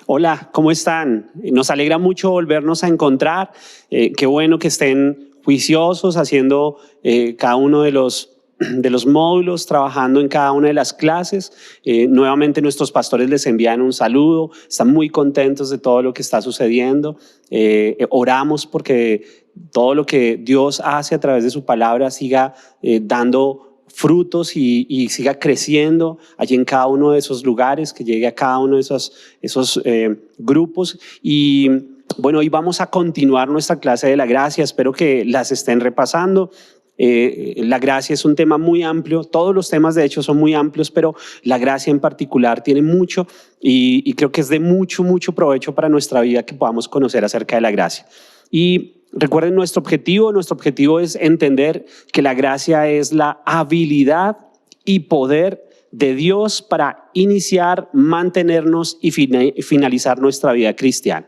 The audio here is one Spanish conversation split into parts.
Hola, ¿cómo están? Nos alegra mucho volvernos a encontrar. Qué bueno que estén juiciosos haciendo cada uno de los módulos, trabajando en cada una de las clases. Nuevamente nuestros pastores les envían un saludo, están muy contentos de todo lo que está sucediendo. Oramos porque todo lo que Dios hace a través de su palabra siga dando frutos y siga creciendo allí en cada uno de esos lugares, que llegue a cada uno de esos grupos. Y bueno, hoy vamos a continuar nuestra clase de la gracia. Espero que las estén repasando. La gracia es un tema muy amplio, todos los temas de hecho son muy amplios, pero la gracia en particular tiene mucho y creo que es de mucho provecho para nuestra vida que podamos conocer acerca de la gracia. Y recuerden nuestro objetivo es entender que la gracia es la habilidad y poder de Dios para iniciar, mantenernos y finalizar nuestra vida cristiana.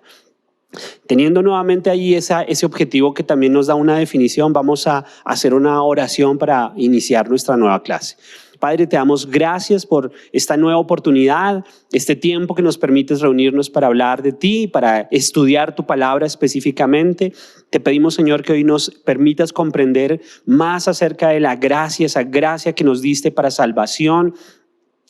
Teniendo nuevamente ahí ese objetivo que también nos da una definición, vamos a hacer una oración para iniciar nuestra nueva clase. Padre, te damos gracias por esta nueva oportunidad, este tiempo que nos permites reunirnos para hablar de ti, para estudiar tu palabra específicamente. Te pedimos, Señor, que hoy nos permitas comprender más acerca de la gracia, esa gracia que nos diste para salvación,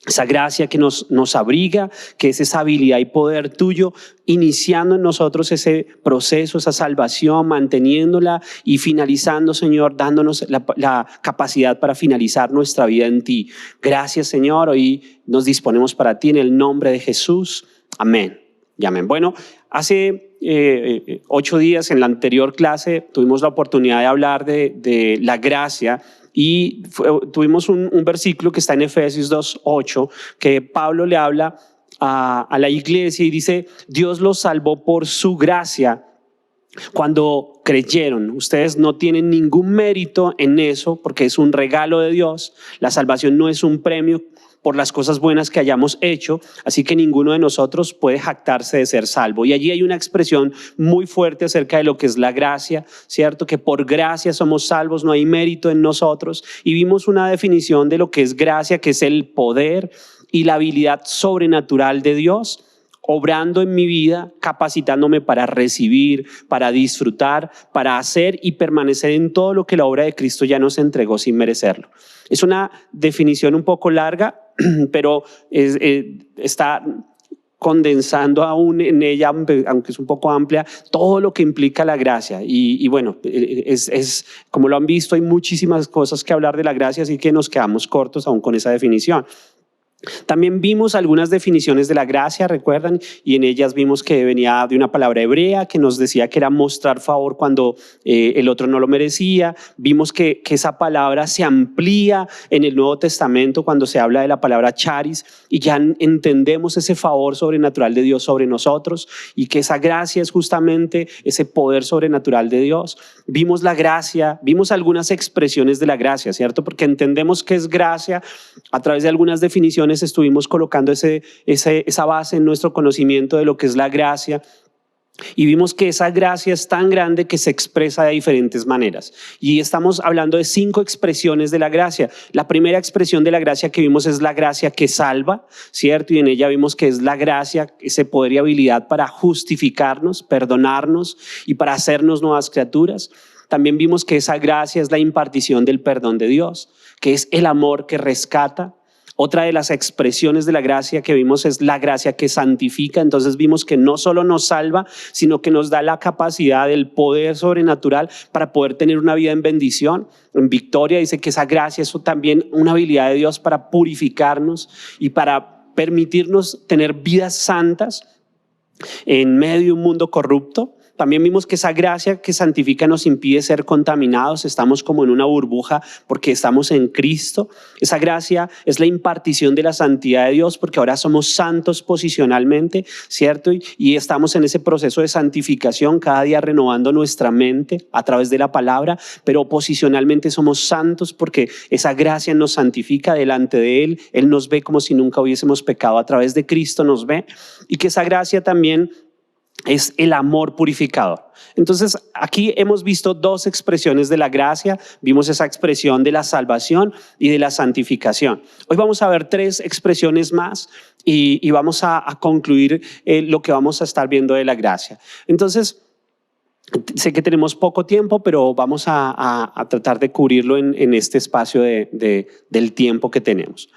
esa gracia que nos abriga, que es esa habilidad y poder tuyo, iniciando en nosotros ese proceso, esa salvación, manteniéndola y finalizando, Señor, dándonos la capacidad para finalizar nuestra vida en ti. Gracias, Señor. Hoy nos disponemos para ti en el nombre de Jesús. Amén y amén. Bueno, hace 8 días en la anterior clase tuvimos la oportunidad de hablar de la gracia. Y tuvimos un versículo que está en Efesios 2:8, que Pablo le habla a la iglesia y dice: Dios los salvó por su gracia cuando creyeron. Ustedes no tienen ningún mérito en eso porque es un regalo de Dios. La salvación no es un premio por las cosas buenas que hayamos hecho, así que ninguno de nosotros puede jactarse de ser salvo. Y allí hay una expresión muy fuerte acerca de lo que es la gracia, ¿cierto? Que por gracia somos salvos, no hay mérito en nosotros. Y vimos una definición de lo que es gracia, que es el poder y la habilidad sobrenatural de Dios, obrando en mi vida, capacitándome para recibir, para disfrutar, para hacer y permanecer en todo lo que la obra de Cristo ya nos entregó sin merecerlo. Es una definición un poco larga, pero está condensando aún en ella, aunque es un poco amplia, todo lo que implica la gracia. Y bueno, como lo han visto, hay muchísimas cosas que hablar de la gracia, así que nos quedamos cortos aún con esa definición. También vimos algunas definiciones de la gracia, recuerdan, y en ellas vimos que venía de una palabra hebrea que nos decía que era mostrar favor cuando el otro no lo merecía. Vimos que esa palabra se amplía en el Nuevo Testamento cuando se habla de la palabra charis, y ya entendemos ese favor sobrenatural de Dios sobre nosotros y que esa gracia es justamente ese poder sobrenatural de Dios. Vimos la gracia, vimos algunas expresiones de la gracia, ¿cierto? Porque entendemos que es gracia a través de algunas definiciones. Estuvimos colocando esa base en nuestro conocimiento de lo que es la gracia y vimos que esa gracia es tan grande que se expresa de diferentes maneras, y estamos hablando de 5 expresiones de la gracia. La primera expresión de la gracia que vimos es la gracia que salva, ¿cierto? Y en ella vimos que es la gracia, ese poder y habilidad para justificarnos, perdonarnos y para hacernos nuevas criaturas. También vimos que esa gracia es la impartición del perdón de Dios, que es el amor que rescata. Otra de las expresiones de la gracia que vimos es la gracia que santifica. Entonces vimos que no solo nos salva, sino que nos da la capacidad, el poder sobrenatural para poder tener una vida en bendición, en victoria. Dice que esa gracia es también una habilidad de Dios para purificarnos y para permitirnos tener vidas santas en medio de un mundo corrupto. También vimos que esa gracia que santifica nos impide ser contaminados. Estamos como en una burbuja porque estamos en Cristo. Esa gracia es la impartición de la santidad de Dios porque ahora somos santos posicionalmente, ¿cierto? Y estamos en ese proceso de santificación, cada día renovando nuestra mente a través de la palabra, pero posicionalmente somos santos porque esa gracia nos santifica delante de Él. Él nos ve como si nunca hubiésemos pecado. A través de Cristo nos ve, y que esa gracia también es el amor purificador. Entonces, aquí hemos visto dos expresiones de la gracia. Vimos esa expresión de la salvación y de la santificación. Hoy vamos a ver tres expresiones más y vamos a concluir lo que vamos a estar viendo de la gracia. Entonces, sé que tenemos poco tiempo, pero vamos a tratar de cubrirlo en este espacio del tiempo que tenemos.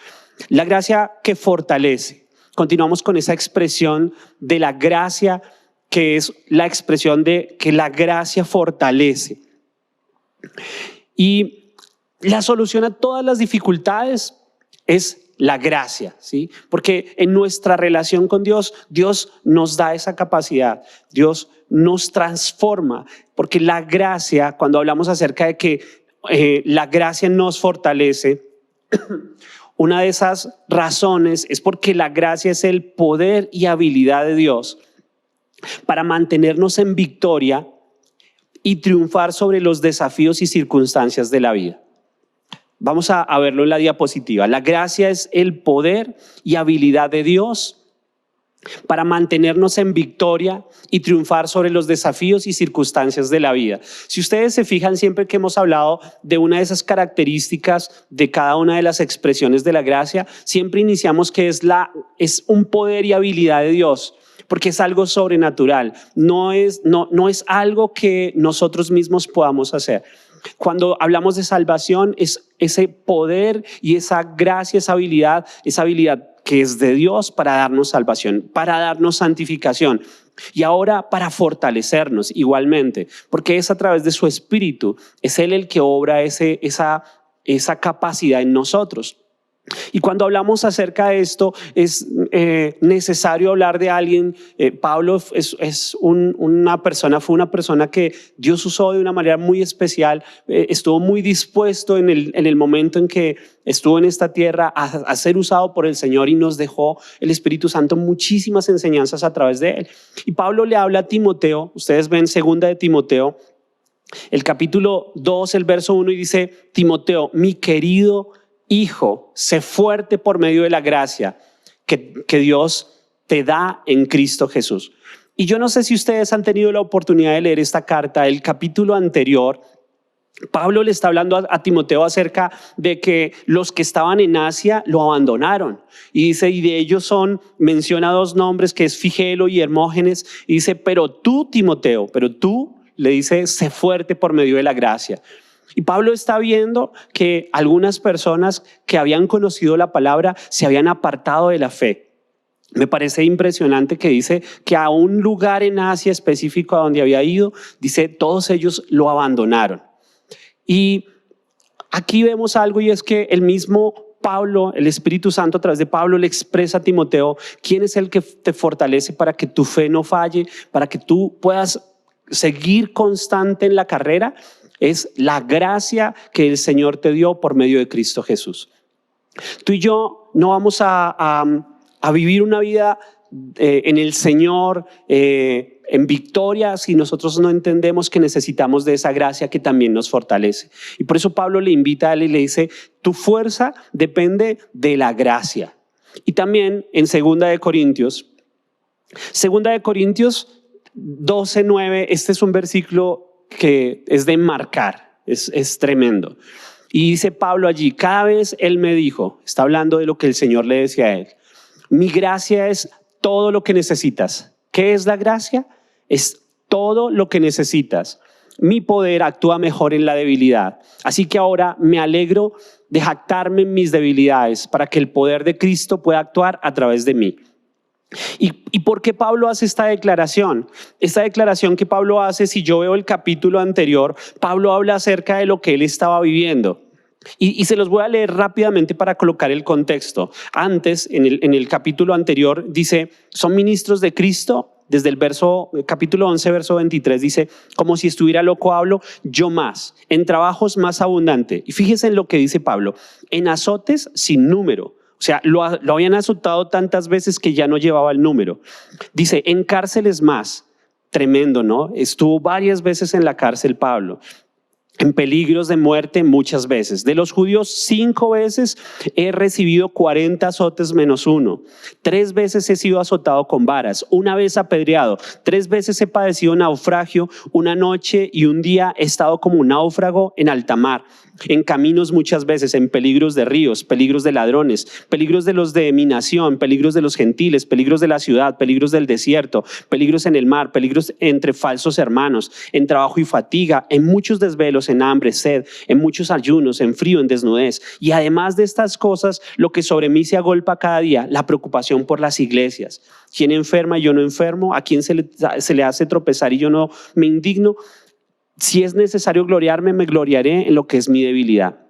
La gracia que fortalece. Continuamos con esa expresión de la gracia, que es la expresión de que la gracia fortalece. Y la solución a todas las dificultades es la gracia, ¿sí? Porque en nuestra relación con Dios, Dios nos da esa capacidad, Dios nos transforma, porque la gracia, cuando hablamos acerca de que la gracia nos fortalece, una de esas razones es porque la gracia es el poder y habilidad de Dios para mantenernos en victoria y triunfar sobre los desafíos y circunstancias de la vida. Vamos a verlo en la diapositiva. La gracia es el poder y habilidad de Dios para mantenernos en victoria y triunfar sobre los desafíos y circunstancias de la vida. Si ustedes se fijan, siempre que hemos hablado de una de esas características de cada una de las expresiones de la gracia, siempre iniciamos que es un poder y habilidad de Dios, porque es algo sobrenatural, no es algo que nosotros mismos podamos hacer. Cuando hablamos de salvación, es ese poder y esa gracia, esa habilidad que es de Dios para darnos salvación, para darnos santificación y ahora para fortalecernos igualmente, porque es a través de su Espíritu, es Él el que obra esa capacidad en nosotros. Y cuando hablamos acerca de esto, es necesario hablar de alguien. Pablo fue una persona que Dios usó de una manera muy especial. Estuvo muy dispuesto en el momento en que estuvo en esta tierra a ser usado por el Señor, y nos dejó el Espíritu Santo muchísimas enseñanzas a través de él. Y Pablo le habla a Timoteo. Ustedes ven segunda de Timoteo, el capítulo 2, el verso 1, y dice: Timoteo, mi querido hijo, sé fuerte por medio de la gracia que Dios te da en Cristo Jesús. Y yo no sé si ustedes han tenido la oportunidad de leer esta carta. El capítulo anterior, Pablo le está hablando a Timoteo acerca de que los que estaban en Asia lo abandonaron. Y dice, y de ellos menciona dos nombres, que es Figelo y Hermógenes. Y dice, pero tú, Timoteo, le dice, sé fuerte por medio de la gracia. Y Pablo está viendo que algunas personas que habían conocido la palabra se habían apartado de la fe. Me parece impresionante que dice que a un lugar en Asia específico a donde había ido, dice, todos ellos lo abandonaron. Y aquí vemos algo, y es que el mismo Pablo, el Espíritu Santo a través de Pablo, le expresa a Timoteo quién es el que te fortalece para que tu fe no falle, para que tú puedas seguir constante en la carrera. Es la gracia que el Señor te dio por medio de Cristo Jesús. Tú y yo no vamos a vivir una vida en el Señor en victoria si nosotros no entendemos que necesitamos de esa gracia que también nos fortalece. Y por eso Pablo le invita a él y le dice, tu fuerza depende de la gracia. Y también en 2 de Corintios 12:9, este es un versículo que es de marcar, es tremendo. Y dice Pablo allí, cada vez él me dijo, está hablando de lo que el Señor le decía a él, mi gracia es todo lo que necesitas. ¿Qué es la gracia? Es todo lo que necesitas. Mi poder actúa mejor en la debilidad. Así que ahora me alegro de jactarme en mis debilidades para que el poder de Cristo pueda actuar a través de mí. ¿Y por qué Pablo hace esta declaración? Esta declaración que Pablo hace, si yo veo el capítulo anterior, Pablo habla acerca de lo que él estaba viviendo. Y se los voy a leer rápidamente para colocar el contexto. Antes, en el capítulo anterior, dice, son ministros de Cristo. Desde el capítulo 11, verso 23, dice, como si estuviera loco hablo, yo más, en trabajos más abundante. Y fíjense en lo que dice Pablo, en azotes sin número. O sea, lo habían azotado tantas veces que ya no llevaba el número. Dice, en cárceles más. Tremendo, ¿no? Estuvo varias veces en la cárcel Pablo. en peligros de muerte muchas veces. De los judíos 5 veces he recibido 40 azotes menos 1. 3 veces he sido azotado con varas, 1 vez apedreado, 3 veces he padecido naufragio, 1 noche y 1 día he estado como un náufrago en alta mar. En caminos muchas veces, en peligros de ríos, peligros de ladrones, peligros de los de mi nación, peligros de los gentiles, peligros de la ciudad, peligros del desierto, peligros en el mar, peligros entre falsos hermanos, en trabajo y fatiga, en muchos desvelos, en hambre, sed, en muchos ayunos, en frío, en desnudez. Y además de estas cosas, lo que sobre mí se agolpa cada día, la preocupación por las iglesias. ¿Quién enferma y yo no enfermo? ¿A quién se le hace tropezar y yo no me indigno? Si es necesario gloriarme, me gloriaré en lo que es mi debilidad.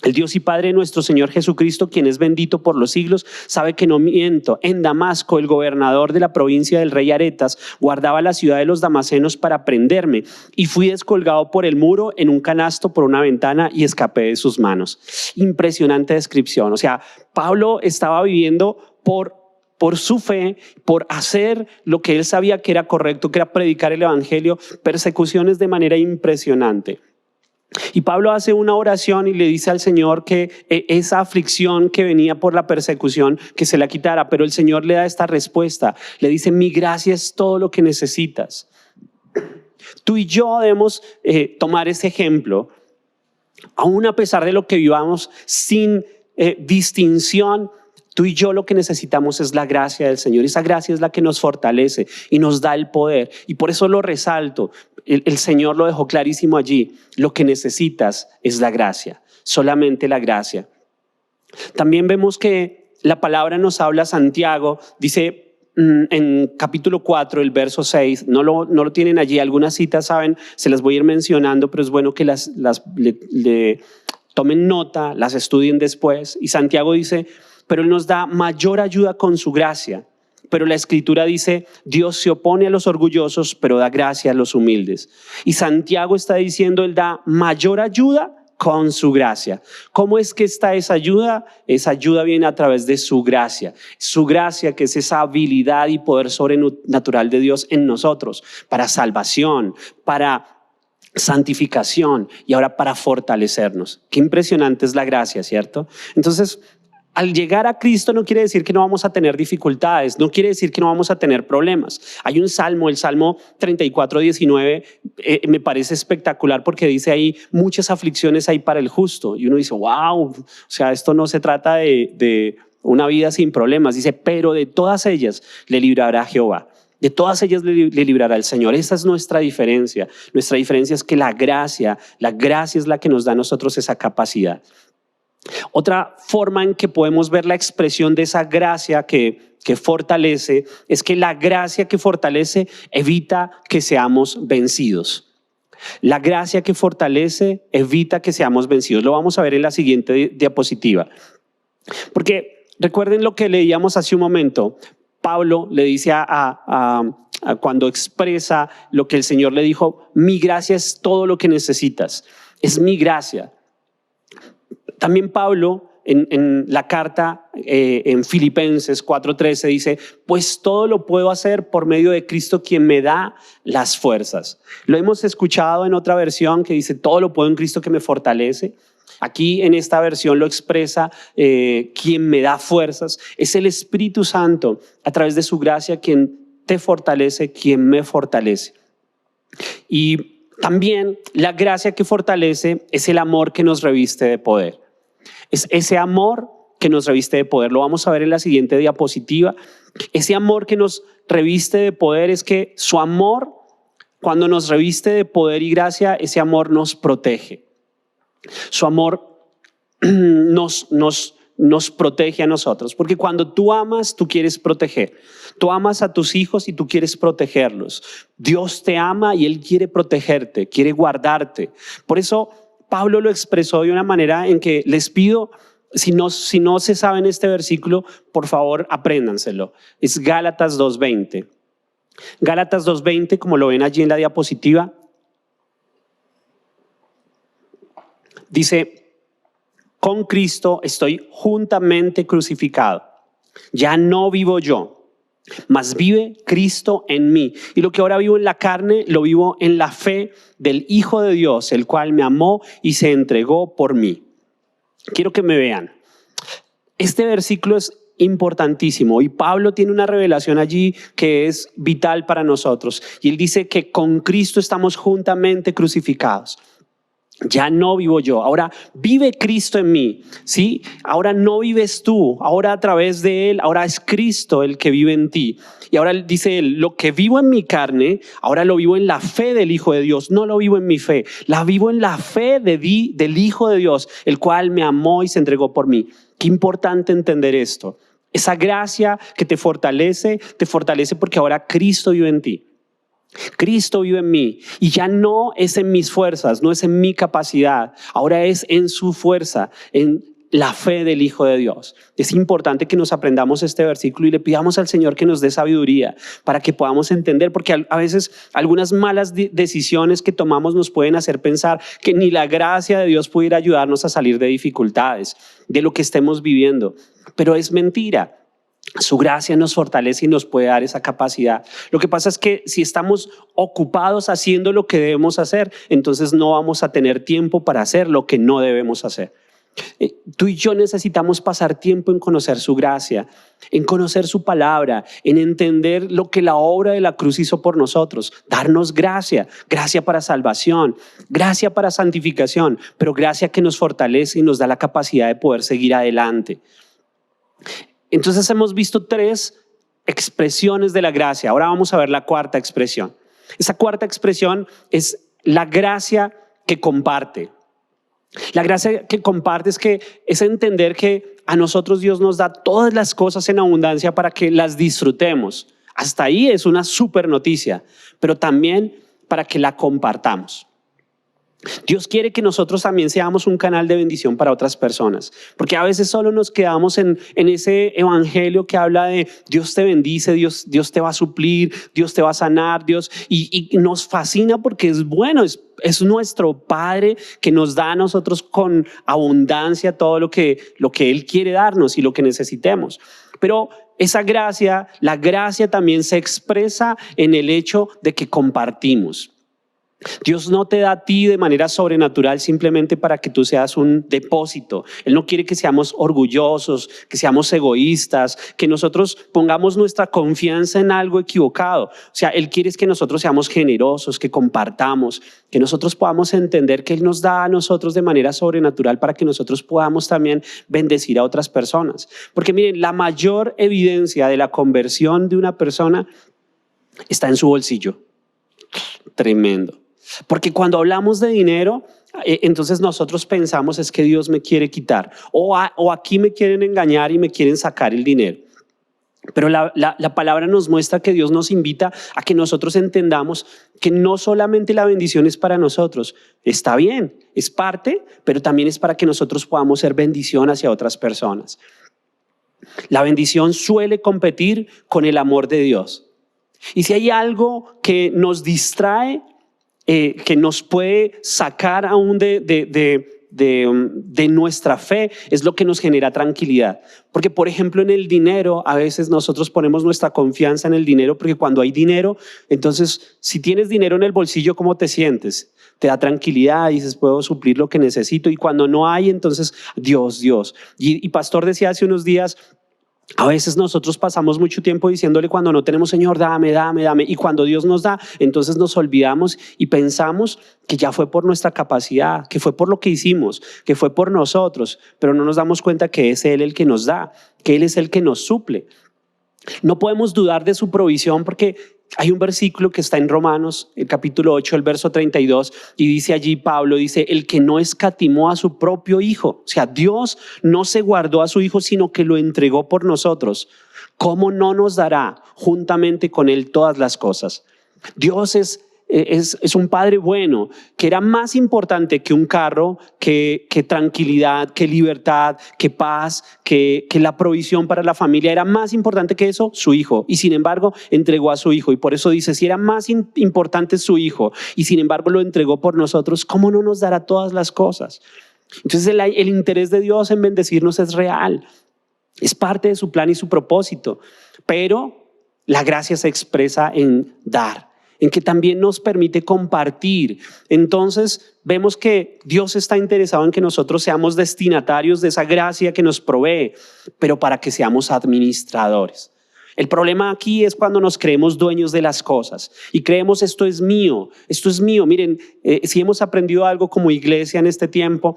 El Dios y Padre de nuestro Señor Jesucristo, quien es bendito por los siglos, sabe que no miento. En Damasco, el gobernador de la provincia del rey Aretas guardaba la ciudad de los damasenos para prenderme, y fui descolgado por el muro en un canasto por una ventana y escapé de sus manos. Impresionante descripción. O sea, Pablo estaba viviendo por su fe, por hacer lo que él sabía que era correcto, que era predicar el evangelio, persecuciones de manera impresionante. Y Pablo hace una oración y le dice al Señor que esa aflicción que venía por la persecución, que se la quitara, pero el Señor le da esta respuesta. Le dice: mi gracia es todo lo que necesitas. Tú y yo debemos tomar ese ejemplo, aún a pesar de lo que vivamos, sin distinción. Tú y yo lo que necesitamos es la gracia del Señor. Esa gracia es la que nos fortalece y nos da el poder. Y por eso lo resalto. El Señor lo dejó clarísimo allí. Lo que necesitas es la gracia, solamente la gracia. También vemos que la palabra nos habla, Santiago, dice en capítulo 4, el verso 6, no lo tienen allí, algunas citas saben, se las voy a ir mencionando, pero es bueno que le tomen nota, las estudien después. Y Santiago dice: pero Él nos da mayor ayuda con su gracia. Pero la Escritura dice: Dios se opone a los orgullosos, pero da gracia a los humildes. Y Santiago está diciendo: Él da mayor ayuda con su gracia. ¿Cómo es que está esa ayuda? Esa ayuda viene a través de su gracia. Su gracia, que es esa habilidad y poder sobrenatural de Dios en nosotros, para salvación, para santificación y ahora para fortalecernos. Qué impresionante es la gracia, ¿cierto? Entonces, al llegar a Cristo no quiere decir que no vamos a tener dificultades, no quiere decir que no vamos a tener problemas. Hay un salmo, el Salmo 34:19, me parece espectacular porque dice ahí: muchas aflicciones hay para el justo. Y uno dice: wow, o sea, esto no se trata de una vida sin problemas. Dice: pero de todas ellas le librará Jehová. De todas ellas le librará el Señor. Esa es nuestra diferencia. Nuestra diferencia es que la gracia es la que nos da a nosotros esa capacidad. Otra forma en que podemos ver la expresión de esa gracia que fortalece es que la gracia que fortalece evita que seamos vencidos. La gracia que fortalece evita que seamos vencidos. Lo vamos a ver en la siguiente diapositiva. Porque recuerden lo que leíamos hace un momento. Pablo le dice cuando expresa lo que el Señor le dijo: mi gracia es todo lo que necesitas. Es mi gracia. También Pablo en la carta en Filipenses 4:13 dice: pues todo lo puedo hacer por medio de Cristo, quien me da las fuerzas. Lo hemos escuchado en otra versión que dice: todo lo puedo en Cristo que me fortalece. Aquí en esta versión lo expresa quien me da fuerzas. Es el Espíritu Santo, a través de su gracia, quien te fortalece, quien me fortalece. Y también la gracia que fortalece es el amor que nos reviste de poder. Es ese amor que nos reviste de poder. Lo vamos a ver en la siguiente diapositiva. Ese amor que nos reviste de poder es que su amor, cuando nos reviste de poder y gracia, ese amor nos protege. Su amor nos protege a nosotros. Porque cuando tú amas, tú quieres proteger. Tú amas a tus hijos y tú quieres protegerlos. Dios te ama y Él quiere protegerte, quiere guardarte. Por eso Pablo lo expresó de una manera en que les pido, si no se saben este versículo, por favor apréndanselo. Es Gálatas 2:20. Gálatas 2:20, como lo ven allí en la diapositiva, dice: con Cristo estoy juntamente crucificado. Ya no vivo yo, mas vive Cristo en mí. Y lo que ahora vivo en la carne, lo vivo en la fe del Hijo de Dios, el cual me amó y se entregó por mí. Quiero que me vean. Este versículo es importantísimo y Pablo tiene una revelación allí que es vital para nosotros. Y él dice que con Cristo estamos juntamente crucificados. Ya no vivo yo, ahora vive Cristo en mí, ¿sí? Ahora no vives tú, ahora a través de Él, ahora es Cristo el que vive en ti. Y ahora dice Él, lo que vivo en mi carne, ahora lo vivo en la fe del Hijo de Dios, no lo vivo en mi fe, la vivo en la fe del Hijo de Dios, el cual me amó y se entregó por mí. Qué importante entender esto. Esa gracia que te fortalece porque ahora Cristo vive en ti. Cristo vive en mí y ya no es en mis fuerzas, no es en mi capacidad, ahora es en su fuerza, en la fe del Hijo de Dios. Es importante que nos aprendamos este versículo y le pidamos al Señor que nos dé sabiduría para que podamos entender, porque a veces algunas malas decisiones que tomamos nos pueden hacer pensar que ni la gracia de Dios pudiera ayudarnos a salir de dificultades, de lo que estemos viviendo, pero es mentira. Su gracia nos fortalece y nos puede dar esa capacidad. Lo que pasa es que si estamos ocupados haciendo lo que debemos hacer, entonces no vamos a tener tiempo para hacer lo que no debemos hacer. Tú y yo necesitamos pasar tiempo en conocer su gracia, en conocer su palabra, en entender lo que la obra de la cruz hizo por nosotros, darnos gracia, gracia para salvación, gracia para santificación, pero gracia que nos fortalece y nos da la capacidad de poder seguir adelante. Entonces hemos visto 3 expresiones de la gracia. Ahora vamos a ver la cuarta expresión. Esa cuarta expresión es la gracia que comparte. La gracia que comparte es entender que a nosotros Dios nos da todas las cosas en abundancia para que las disfrutemos. Hasta ahí es una súper noticia, pero también para que la compartamos. Dios quiere que nosotros también seamos un canal de bendición para otras personas, porque a veces solo nos quedamos en ese evangelio que habla de Dios te bendice, Dios te va a suplir, Dios te va a sanar, y nos fascina porque es bueno, es nuestro Padre que nos da a nosotros con abundancia todo lo que Él quiere darnos y lo que necesitemos. Pero esa gracia, la gracia también se expresa en el hecho de que compartimos. Dios no te da a ti de manera sobrenatural simplemente para que tú seas un depósito. Él no quiere que seamos orgullosos, que seamos egoístas, que nosotros pongamos nuestra confianza en algo equivocado. O sea, Él quiere que nosotros seamos generosos, que compartamos, que nosotros podamos entender que Él nos da a nosotros de manera sobrenatural para que nosotros podamos también bendecir a otras personas. Porque miren, la mayor evidencia de la conversión de una persona está en su bolsillo. Tremendo. Porque cuando hablamos de dinero, entonces nosotros pensamos es que Dios me quiere quitar o aquí me quieren engañar y me quieren sacar el dinero. Pero la palabra nos muestra que Dios nos invita a que nosotros entendamos que no solamente la bendición es para nosotros, está bien, es parte, pero también es para que nosotros podamos ser bendición hacia otras personas. La bendición suele competir con el amor de Dios. Y si hay algo que nos distrae, que nos puede sacar aún de nuestra fe, es lo que nos genera tranquilidad. Porque, por ejemplo, en el dinero, a veces nosotros ponemos nuestra confianza en el dinero, porque cuando hay dinero, entonces, si tienes dinero en el bolsillo, ¿cómo te sientes? Te da tranquilidad, dices, puedo suplir lo que necesito. Y cuando no hay, entonces, Dios. Y Pastor decía hace unos días, a veces nosotros pasamos mucho tiempo diciéndole cuando no tenemos, Señor, dame. Y cuando Dios nos da, entonces nos olvidamos y pensamos que ya fue por nuestra capacidad, que fue por lo que hicimos, que fue por nosotros, pero no nos damos cuenta que es Él el que nos da, que Él es el que nos suple. No podemos dudar de su provisión porque hay un versículo que está en Romanos, el capítulo 8, el verso 32, y dice allí Pablo, dice, el que no escatimó a su propio hijo. O sea, Dios no se guardó a su hijo, sino que lo entregó por nosotros. ¿Cómo no nos dará juntamente con él todas las cosas? Dios es un padre bueno, que era más importante que un carro, que tranquilidad, que libertad, que paz, que la provisión para la familia. Era más importante que eso su hijo, y sin embargo entregó a su hijo. Y por eso dice, si era más importante su hijo y sin embargo lo entregó por nosotros, ¿cómo no nos dará todas las cosas? Entonces el interés de Dios en bendecirnos es real, es parte de su plan y su propósito, pero la gracia se expresa en dar, en que también nos permite compartir. Entonces vemos que Dios está interesado en que nosotros seamos destinatarios de esa gracia que nos provee, pero para que seamos administradores. El problema aquí es cuando nos creemos dueños de las cosas y creemos esto es mío, esto es mío. Miren, si hemos aprendido algo como iglesia en este tiempo,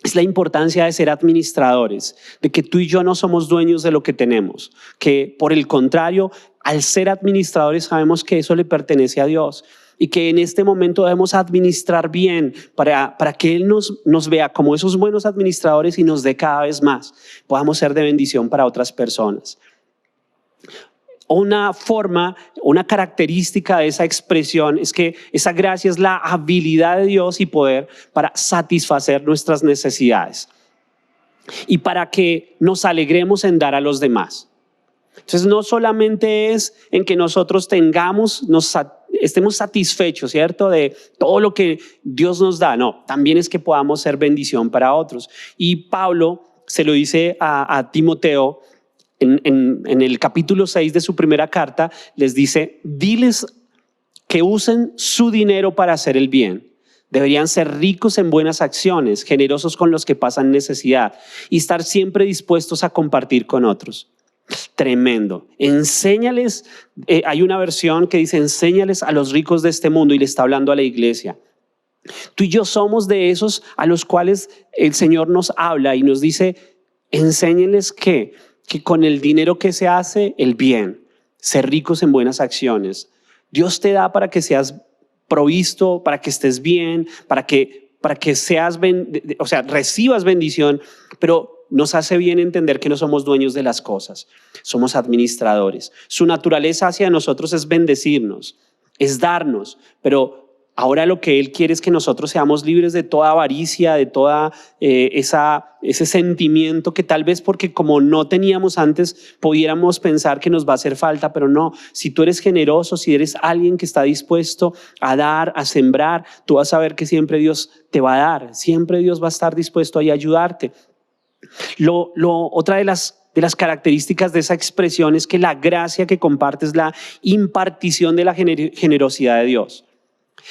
es la importancia de ser administradores, de que tú y yo no somos dueños de lo que tenemos, que por el contrario, al ser administradores sabemos que eso le pertenece a Dios y que en este momento debemos administrar bien para que Él nos vea como esos buenos administradores y nos dé cada vez más, podamos ser de bendición para otras personas. Una forma, una característica de esa expresión es que esa gracia es la habilidad de Dios y poder para satisfacer nuestras necesidades y para que nos alegremos en dar a los demás. Entonces no solamente es en que nosotros estemos satisfechos, ¿cierto? De todo lo que Dios nos da, no, también es que podamos ser bendición para otros. Y Pablo se lo dice a Timoteo, en el capítulo 6 de su primera carta, les dice, diles que usen su dinero para hacer el bien. Deberían ser ricos en buenas acciones, generosos con los que pasan necesidad y estar siempre dispuestos a compartir con otros. Tremendo. Enséñales, hay una versión que dice, enséñales a los ricos de este mundo y le está hablando a la iglesia. Tú y yo somos de esos a los cuales el Señor nos habla y nos dice, enséñales que con el dinero que se hace el bien, ser ricos en buenas acciones. Dios te da para que seas provisto, para que estés bien, para que seas, recibas bendición, pero nos hace bien entender que no somos dueños de las cosas, somos administradores. Su naturaleza hacia nosotros es bendecirnos, es darnos, pero ahora lo que Él quiere es que nosotros seamos libres de toda avaricia, de toda ese sentimiento que tal vez porque como no teníamos antes pudiéramos pensar que nos va a hacer falta, pero no. Si tú eres generoso, si eres alguien que está dispuesto a dar, a sembrar, tú vas a ver que siempre Dios te va a dar, siempre Dios va a estar dispuesto ahí a ayudarte. Otra de las características de esa expresión es que la gracia que comparte es la impartición de la generosidad de Dios.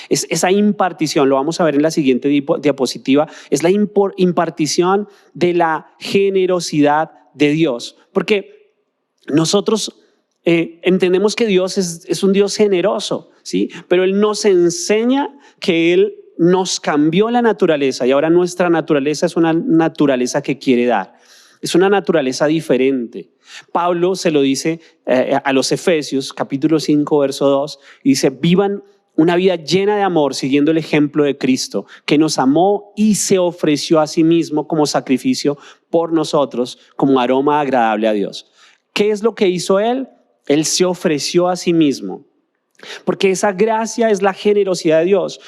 Esa impartición, lo vamos a ver en la siguiente diapositiva, es la impartición de la generosidad de Dios. Porque nosotros entendemos que Dios es un Dios generoso, ¿sí? Pero Él nos enseña que Él nos cambió la naturaleza y ahora nuestra naturaleza es una naturaleza que quiere dar. Es una naturaleza diferente. Pablo se lo dice a los Efesios, capítulo 5, verso 2, y dice, vivan una vida llena de amor, siguiendo el ejemplo de Cristo, que nos amó y se ofreció a sí mismo como sacrificio por nosotros, como aroma agradable a Dios. ¿Qué es lo que hizo Él? Él se ofreció a sí mismo. Porque esa gracia es la generosidad de Dios.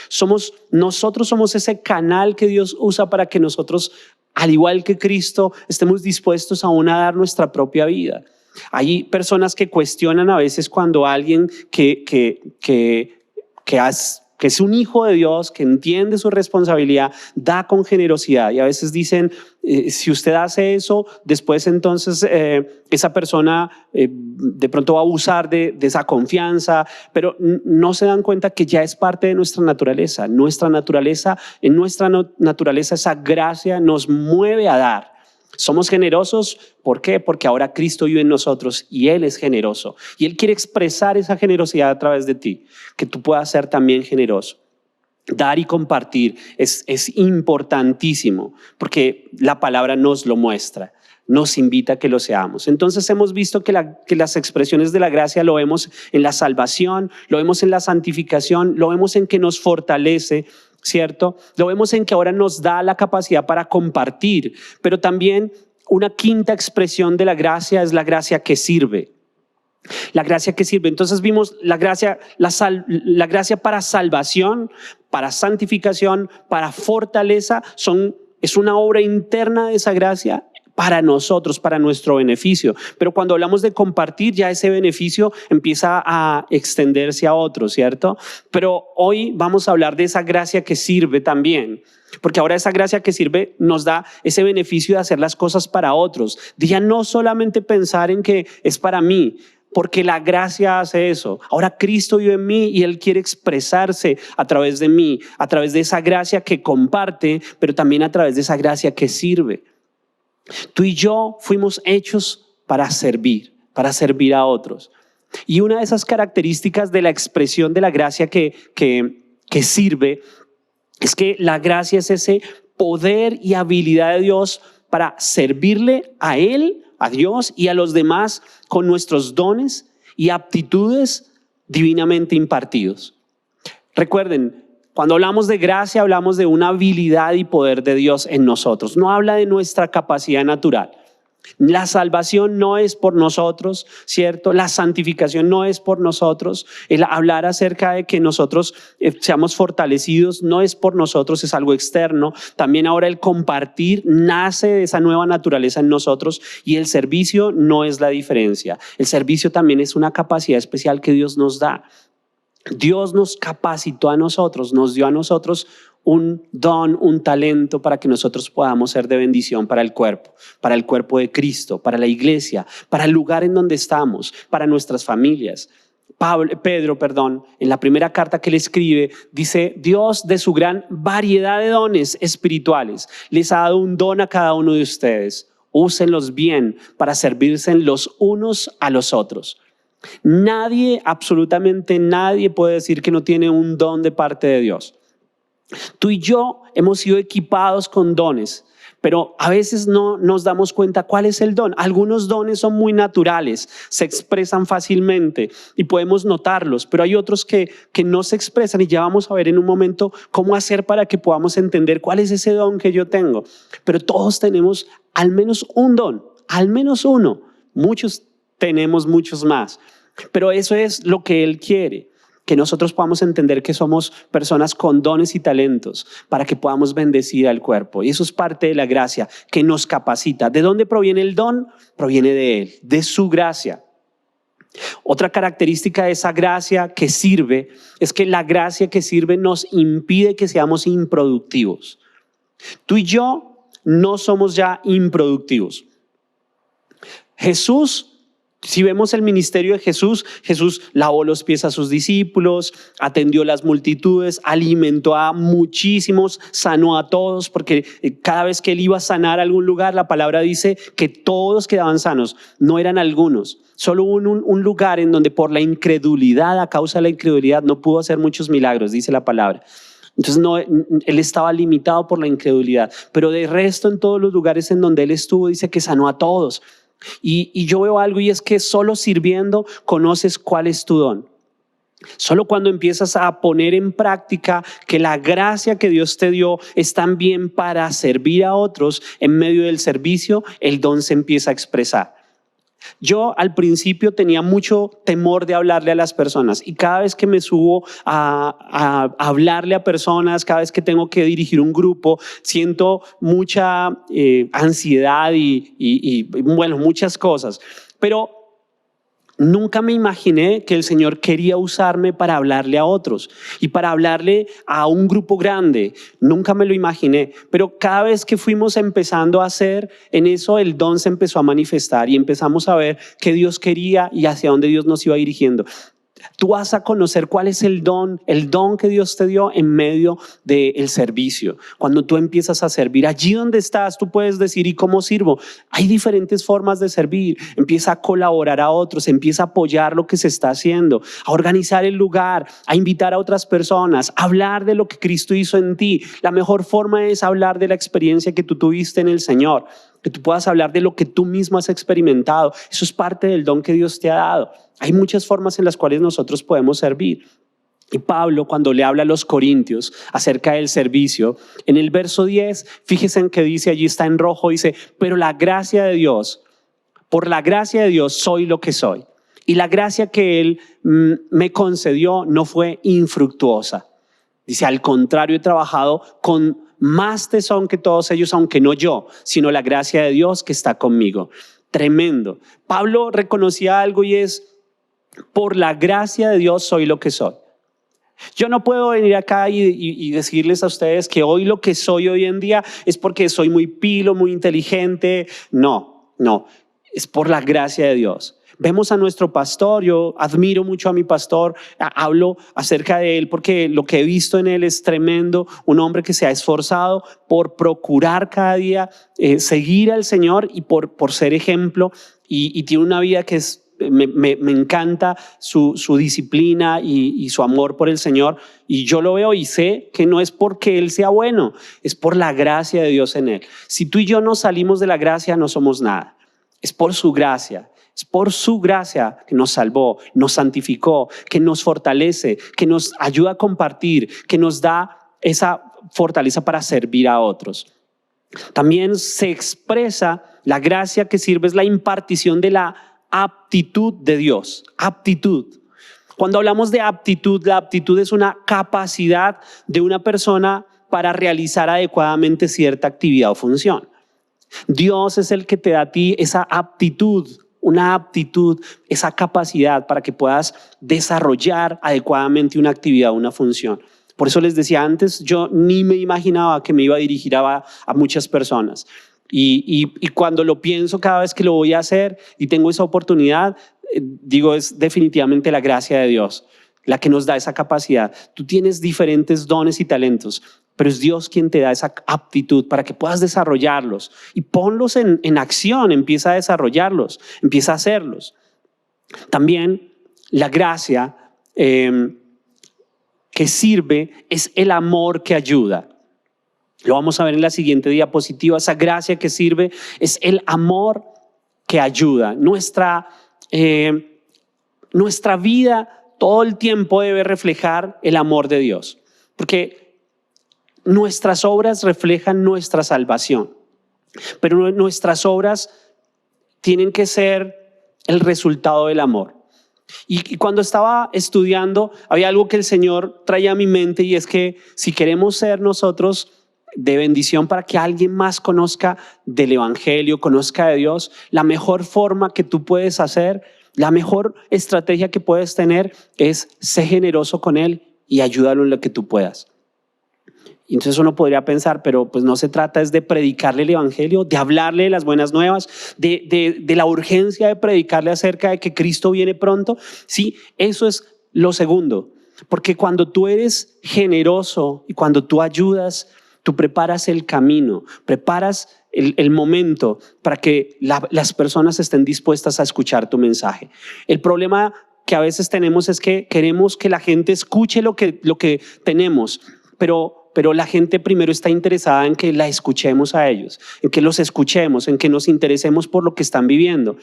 Nosotros somos ese canal que Dios usa para que nosotros, al igual que Cristo, estemos dispuestos aún a dar nuestra propia vida. Hay personas que cuestionan a veces cuando alguien que es un hijo de Dios, que entiende su responsabilidad, da con generosidad. Y a veces dicen, si usted hace eso, después entonces esa persona de pronto va a abusar de esa confianza, pero no se dan cuenta que ya es parte de nuestra naturaleza. En nuestra naturaleza esa gracia nos mueve a dar. Somos generosos, ¿por qué? Porque ahora Cristo vive en nosotros y Él es generoso. Y Él quiere expresar esa generosidad a través de ti, que tú puedas ser también generoso. Dar y compartir es importantísimo, porque la palabra nos lo muestra, nos invita a que lo seamos. Entonces hemos visto que las expresiones de la gracia lo vemos en la salvación, lo vemos en la santificación, lo vemos en que nos fortalece, ¿cierto? Lo vemos en que ahora nos da la capacidad para compartir, pero también una quinta expresión de la gracia es la gracia que sirve. La gracia que sirve. Entonces vimos la gracia para salvación, para santificación, para fortaleza, es una obra interna de esa gracia para nosotros, para nuestro beneficio. Pero cuando hablamos de compartir, ya ese beneficio empieza a extenderse a otros, ¿cierto? Pero hoy vamos a hablar de esa gracia que sirve también, porque ahora esa gracia que sirve nos da ese beneficio de hacer las cosas para otros, de ya no solamente pensar en que es para mí. porque la gracia hace eso. Ahora Cristo vive en mí y Él quiere expresarse a través de mí, a través de esa gracia que comparte, pero también a través de esa gracia que sirve. Tú y yo fuimos hechos para servir a otros. Y una de esas características de la expresión de la gracia que sirve es que la gracia es ese poder y habilidad de Dios para servirle a Él, a Dios y a los demás con nuestros dones y aptitudes divinamente impartidos. Recuerden, cuando hablamos de gracia, hablamos de una habilidad y poder de Dios en nosotros. No habla de nuestra capacidad natural. La salvación no es por nosotros, ¿cierto? La santificación no es por nosotros. El hablar acerca de que nosotros seamos fortalecidos no es por nosotros, es algo externo. También ahora el compartir nace de esa nueva naturaleza en nosotros y el servicio no es la diferencia. El servicio también es una capacidad especial que Dios nos da. Dios nos capacitó a nosotros, nos dio a nosotros un don, un talento para que nosotros podamos ser de bendición para el cuerpo de Cristo, para la iglesia, para el lugar en donde estamos, para nuestras familias. Pedro, en la primera carta que le escribe, dice: Dios, de su gran variedad de dones espirituales, les ha dado un don a cada uno de ustedes. Úsenlos bien para servirse los unos a los otros. Nadie, absolutamente nadie puede decir que no tiene un don de parte de Dios. Tú y yo hemos sido equipados con dones, pero a veces no nos damos cuenta cuál es el don. Algunos dones son muy naturales, se expresan fácilmente y podemos notarlos, pero hay otros que no se expresan y ya vamos a ver en un momento cómo hacer para que podamos entender cuál es ese don que yo tengo. Pero todos tenemos al menos un don, al menos uno. Muchos tenemos muchos más, pero eso es lo que Él quiere. Que nosotros podamos entender que somos personas con dones y talentos para que podamos bendecir al cuerpo. Y eso es parte de la gracia que nos capacita. ¿De dónde proviene el don? Proviene de Él, de su gracia. Otra característica de esa gracia que sirve es que la gracia que sirve nos impide que seamos improductivos. Tú y yo no somos ya improductivos. Jesús, si vemos el ministerio de Jesús, Jesús lavó los pies a sus discípulos, atendió las multitudes, alimentó a muchísimos, sanó a todos, porque cada vez que Él iba a sanar algún lugar, la palabra dice que todos quedaban sanos, no eran algunos. Solo hubo un lugar en donde por la incredulidad, a causa de la incredulidad, no pudo hacer muchos milagros, dice la palabra. Entonces Él estaba limitado por la incredulidad, pero de resto en todos los lugares en donde Él estuvo dice que sanó a todos. Y yo veo algo, y es que solo sirviendo conoces cuál es tu don. Solo cuando empiezas a poner en práctica que la gracia que Dios te dio es también para servir a otros, en medio del servicio el don se empieza a expresar. Yo al principio tenía mucho temor de hablarle a las personas, y cada vez que me subo a hablarle a personas, cada vez que tengo que dirigir un grupo, siento mucha ansiedad y bueno, muchas cosas. Pero nunca me imaginé que el Señor quería usarme para hablarle a otros y para hablarle a un grupo grande. Nunca me lo imaginé, pero cada vez que fuimos empezando a hacer en eso, el don se empezó a manifestar y empezamos a ver qué Dios quería y hacia dónde Dios nos iba dirigiendo. Tú vas a conocer cuál es el don que Dios te dio en medio del servicio. Cuando tú empiezas a servir, allí donde estás, tú puedes decir: ¿y cómo sirvo? Hay diferentes formas de servir. Empieza a colaborar a otros, empieza a apoyar lo que se está haciendo, a organizar el lugar, a invitar a otras personas, a hablar de lo que Cristo hizo en ti. La mejor forma es hablar de la experiencia que tú tuviste en el Señor, que tú puedas hablar de lo que tú mismo has experimentado. Eso es parte del don que Dios te ha dado. Hay muchas formas en las cuales nosotros podemos servir. Y Pablo, cuando le habla a los corintios acerca del servicio, en el verso 10, fíjense en que dice, allí está en rojo, dice: pero la gracia de Dios, por la gracia de Dios soy lo que soy. Y la gracia que Él me concedió no fue infructuosa. Dice: al contrario, he trabajado con más tesón que todos ellos, aunque no yo, sino la gracia de Dios que está conmigo. Tremendo. Pablo reconocía algo, y es: por la gracia de Dios soy lo que soy. Yo no puedo venir acá y decirles a ustedes que hoy lo que soy hoy en día es porque soy muy pilo, muy inteligente. No, es por la gracia de Dios. vemos a nuestro pastor, yo admiro mucho a mi pastor, hablo acerca de él porque lo que he visto en él es tremendo, un hombre que se ha esforzado por procurar cada día seguir al Señor y por ser ejemplo y tiene una vida que es... Me encanta su disciplina y su amor por el Señor, y yo lo veo y sé que no es porque Él sea bueno, es por la gracia de Dios en Él. Si tú y yo no salimos de la gracia, no somos nada. Es por su gracia. Es por su gracia que nos salvó, nos santificó, que nos fortalece, que nos ayuda a compartir, que nos da esa fortaleza para servir a otros. También se expresa la gracia que sirve, es la impartición de la aptitud de Dios. Aptitud. Cuando hablamos de aptitud, la aptitud es una capacidad de una persona para realizar adecuadamente cierta actividad o función. Dios es el que te da a ti esa aptitud, una aptitud, esa capacidad para que puedas desarrollar adecuadamente una actividad o una función. Por eso les decía antes, yo ni me imaginaba que me iba a dirigir a muchas personas. Y cuando lo pienso cada vez que lo voy a hacer y tengo esa oportunidad, digo, es definitivamente la gracia de Dios la que nos da esa capacidad. Tú tienes diferentes dones y talentos, pero es Dios quien te da esa aptitud para que puedas desarrollarlos y ponlos en acción, empieza a desarrollarlos, empieza a hacerlos. También la gracia que sirve es el amor que ayuda. Lo vamos a ver en la siguiente diapositiva. Esa gracia que sirve es el amor que ayuda. Nuestra vida todo el tiempo debe reflejar el amor de Dios, porque nuestras obras reflejan nuestra salvación, pero nuestras obras tienen que ser el resultado del amor. Y cuando estaba estudiando, había algo que el Señor traía a mi mente, y es que si queremos ser nosotros de bendición para que alguien más conozca del Evangelio, conozca de Dios, la mejor forma que tú puedes hacer, la mejor estrategia que puedes tener es ser generoso con Él y ayúdalo en lo que tú puedas. Y entonces uno podría pensar, pero pues no se trata es de predicarle el Evangelio, de hablarle de las buenas nuevas, de la urgencia de predicarle acerca de que Cristo viene pronto. Sí, eso es lo segundo, porque cuando tú eres generoso y cuando tú ayudas, tú preparas el camino, preparas el momento para que las personas estén dispuestas a escuchar tu mensaje. El problema que a veces tenemos es que queremos que la gente escuche lo que tenemos, pero la gente primero está interesada en que la escuchemos a ellos, en que los escuchemos, en que nos interesemos por lo que están viviendo.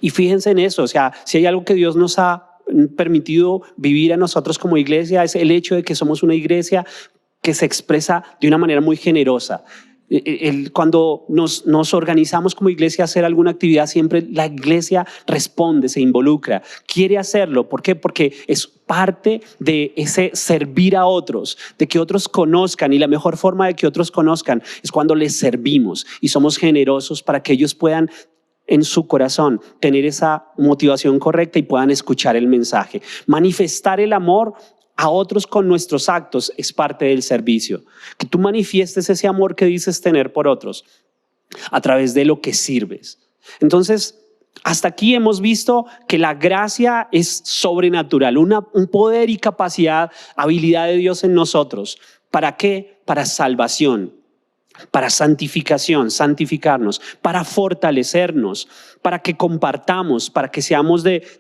Y fíjense en eso, o sea, si hay algo que Dios nos ha permitido vivir a nosotros como iglesia, es el hecho de que somos una iglesia que se expresa de una manera muy generosa. Cuando nos organizamos como iglesia a hacer alguna actividad, siempre la iglesia responde, se involucra, quiere hacerlo. ¿Por qué? Porque es parte de ese servir a otros, de que otros conozcan, y la mejor forma de que otros conozcan es cuando les servimos y somos generosos para que ellos puedan en su corazón tener esa motivación correcta y puedan escuchar el mensaje. Manifestar el amor a otros con nuestros actos es parte del servicio. Que tú manifiestes ese amor que dices tener por otros a través de lo que sirves. Entonces, hasta aquí hemos visto que la gracia es sobrenatural, un poder y capacidad, habilidad de Dios en nosotros. ¿Para qué? Para salvación, para santificación, santificarnos, para fortalecernos, para que compartamos, para que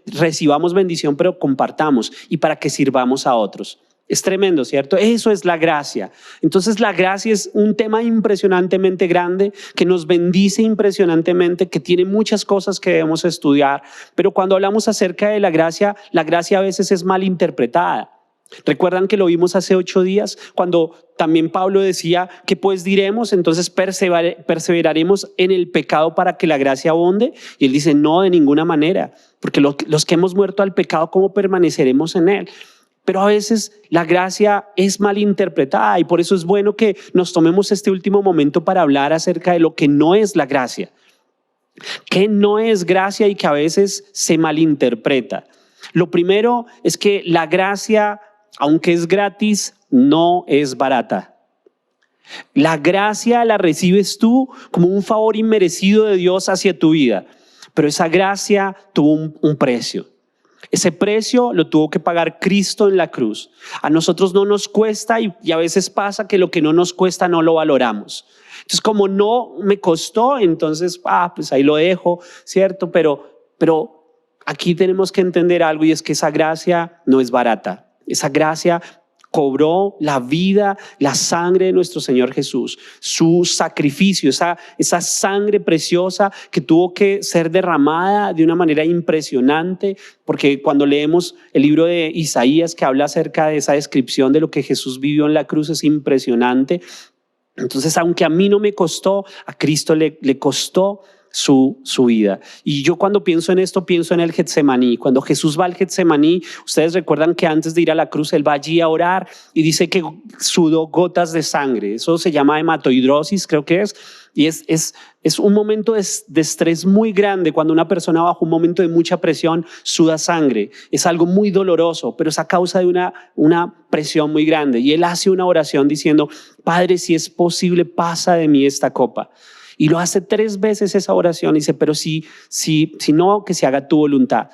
recibamos bendición, pero compartamos, y para que sirvamos a otros. Es tremendo, ¿cierto? Eso es la gracia. Entonces la gracia es un tema impresionantemente grande, que nos bendice impresionantemente, que tiene muchas cosas que debemos estudiar, pero cuando hablamos acerca de la gracia a veces es mal interpretada. ¿Recuerdan que lo vimos hace 8 días? Cuando también Pablo decía que pues diremos, entonces perseveraremos en el pecado para que la gracia abunde. Y él dice, no, de ninguna manera, porque los que hemos muerto al pecado, ¿cómo permaneceremos en él? Pero a veces la gracia es mal interpretada, y por eso es bueno que nos tomemos este último momento para hablar acerca de lo que no es la gracia. ¿Qué no es gracia y que a veces se malinterpreta? Lo primero es que la gracia, aunque es gratis, no es barata. La gracia la recibes tú como un favor inmerecido de Dios hacia tu vida. Pero esa gracia tuvo un precio. Ese precio lo tuvo que pagar Cristo en la cruz. A nosotros no nos cuesta y a veces pasa que lo que no nos cuesta no lo valoramos. Entonces, como no me costó, entonces, pues ahí lo dejo, ¿cierto? Pero aquí tenemos que entender algo, y es que esa gracia no es barata. Esa gracia cobró la vida, la sangre de nuestro Señor Jesús, su sacrificio, esa sangre preciosa que tuvo que ser derramada de una manera impresionante, porque cuando leemos el libro de Isaías que habla acerca de esa descripción de lo que Jesús vivió en la cruz, es impresionante. Entonces, aunque a mí no me costó, a Cristo le costó su vida. Y yo cuando pienso en esto, pienso en el Getsemaní. Cuando Jesús va al Getsemaní, ustedes recuerdan que antes de ir a la cruz, él va allí a orar y dice que sudó gotas de sangre. Eso se llama hematohidrosis, creo que es. Y es un momento de estrés muy grande. Cuando una persona bajo un momento de mucha presión suda sangre, es algo muy doloroso, pero es a causa de una presión muy grande. Y él hace una oración diciendo: Padre, si es posible, pasa de mí esta copa. Y lo hace 3 veces esa oración. Y dice: pero si no, que se haga tu voluntad.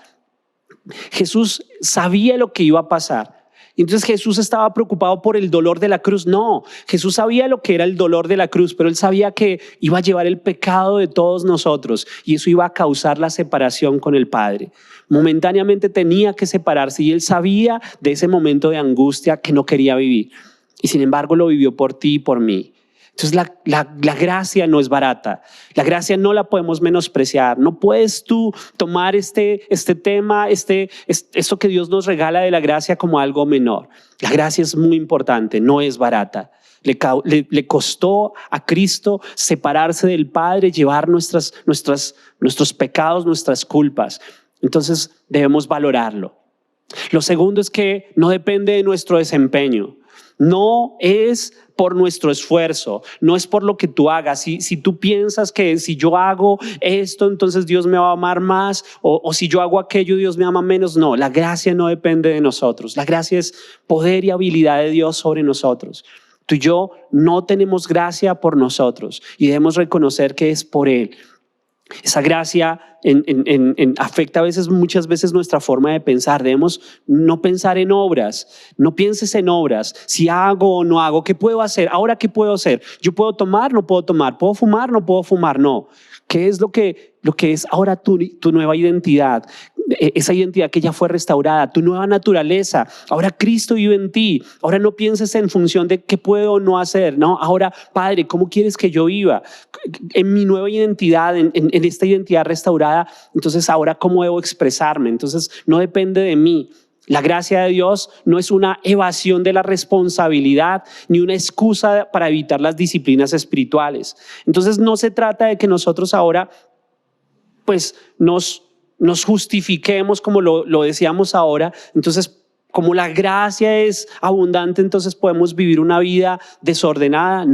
Jesús sabía lo que iba a pasar. Y entonces Jesús estaba preocupado por el dolor de la cruz. No, Jesús sabía lo que era el dolor de la cruz, pero él sabía que iba a llevar el pecado de todos nosotros y eso iba a causar la separación con el Padre. Momentáneamente tenía que separarse y él sabía de ese momento de angustia que no quería vivir. Y sin embargo lo vivió por ti y por mí. Entonces la gracia no es barata. La gracia no la podemos menospreciar. No puedes tú tomar este tema, esto que Dios nos regala de la gracia como algo menor. La gracia es muy importante, no es barata. Le costó a Cristo separarse del Padre, llevar nuestros pecados, nuestras culpas. Entonces debemos valorarlo. Lo segundo es que no depende de nuestro desempeño. No es por nuestro esfuerzo, no es por lo que tú hagas. Si tú piensas que si yo hago esto, entonces Dios me va a amar más, o si yo hago aquello, Dios me ama menos. No, la gracia no depende de nosotros. La gracia es poder y habilidad de Dios sobre nosotros. Tú y yo no tenemos gracia por nosotros y debemos reconocer que es por Él. Esa gracia afecta muchas veces nuestra forma de pensar. Debemos no pensar en obras. No pienses en obras. Si hago o no hago, ¿qué puedo hacer? Ahora, ¿qué puedo hacer? ¿Yo puedo tomar? No puedo tomar. ¿Puedo fumar? No puedo fumar. No. ¿Qué es lo que es ahora tu nueva identidad? Esa identidad que ya fue restaurada, tu nueva naturaleza. Ahora Cristo vive en ti. Ahora no pienses en función de qué puedo o no hacer. No, ahora, Padre, ¿cómo quieres que yo viva? En mi nueva identidad, en esta identidad restaurada, entonces ahora ¿cómo debo expresarme? Entonces no depende de mí. La gracia de Dios no es una evasión de la responsabilidad ni una excusa para evitar las disciplinas espirituales. Entonces no se trata de que nosotros ahora pues nos justifiquemos como lo decíamos ahora. Entonces, como la gracia es abundante, entonces podemos vivir una vida desordenada.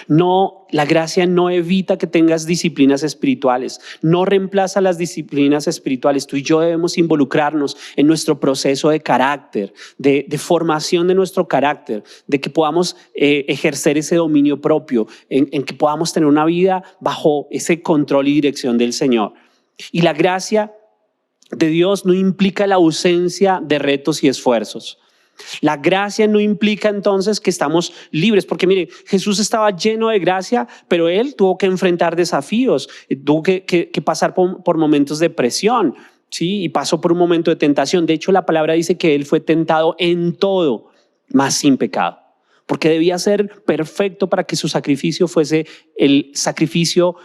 No, la gracia no evita que tengas disciplinas espirituales, no reemplaza las disciplinas espirituales. Tú y yo debemos involucrarnos en nuestro proceso de carácter, de formación de nuestro carácter, de que podamos ejercer ese dominio propio, en que podamos tener una vida bajo ese control y dirección del Señor. Y la gracia de Dios no implica la ausencia de retos y esfuerzos. La gracia no implica entonces que estamos libres, porque mire, Jesús estaba lleno de gracia, pero él tuvo que enfrentar desafíos, tuvo que pasar por momentos de presión, ¿sí? Y pasó por un momento de tentación. De hecho, la palabra dice que él fue tentado en todo, mas sin pecado, porque debía ser perfecto para que su sacrificio fuese el sacrificio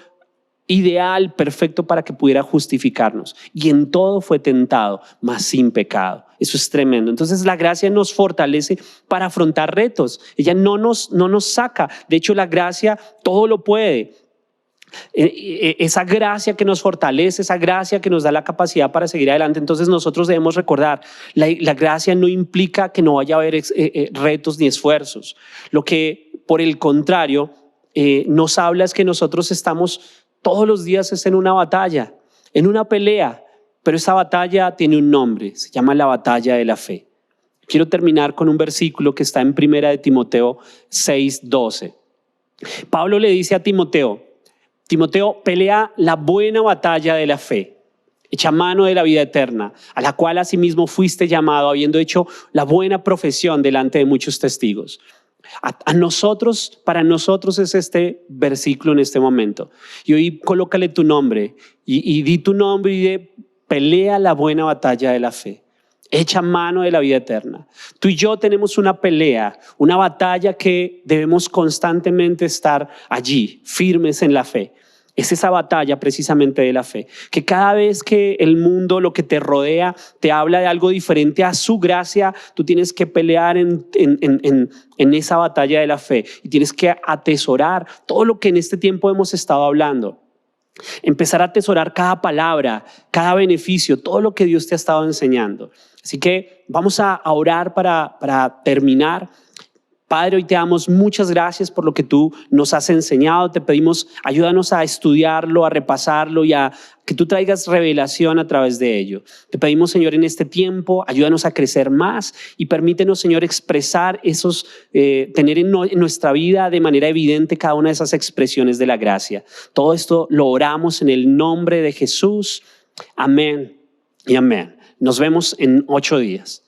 ideal, perfecto para que pudiera justificarnos. Y en todo fue tentado, mas sin pecado. Eso es tremendo. Entonces la gracia nos fortalece para afrontar retos. Ella no nos saca. De hecho, la gracia todo lo puede. Esa gracia que nos fortalece, esa gracia que nos da la capacidad para seguir adelante. Entonces nosotros debemos recordar, la gracia no implica que no vaya a haber retos ni esfuerzos. Lo que, por el contrario, nos habla es que nosotros estamos todos los días en una batalla, en una pelea, pero esa batalla tiene un nombre, se llama la batalla de la fe. Quiero terminar con un versículo que está en 1 de Timoteo 6:12. Pablo le dice a Timoteo: Timoteo, pelea la buena batalla de la fe, echa mano de la vida eterna, a la cual asimismo fuiste llamado, habiendo hecho la buena profesión delante de muchos testigos. A nosotros, para nosotros es este versículo en este momento. Y hoy colócale tu nombre y di tu nombre y de pelea la buena batalla de la fe. Echa mano de la vida eterna. Tú y yo tenemos una pelea, una batalla que debemos constantemente estar allí, firmes en la fe. Es esa batalla precisamente de la fe, que cada vez que el mundo, lo que te rodea, te habla de algo diferente a su gracia, tú tienes que pelear en esa batalla de la fe y tienes que atesorar todo lo que en este tiempo hemos estado hablando. Empezar a atesorar cada palabra, cada beneficio, todo lo que Dios te ha estado enseñando. Así que vamos a orar para terminar. Padre, hoy te damos muchas gracias por lo que tú nos has enseñado. Te pedimos, ayúdanos a estudiarlo, a repasarlo y a que tú traigas revelación a través de ello. Te pedimos, Señor, en este tiempo, ayúdanos a crecer más y permítenos, Señor, expresar tener en nuestra vida de manera evidente cada una de esas expresiones de la gracia. Todo esto lo oramos en el nombre de Jesús. Amén y amén. Nos vemos en 8 días.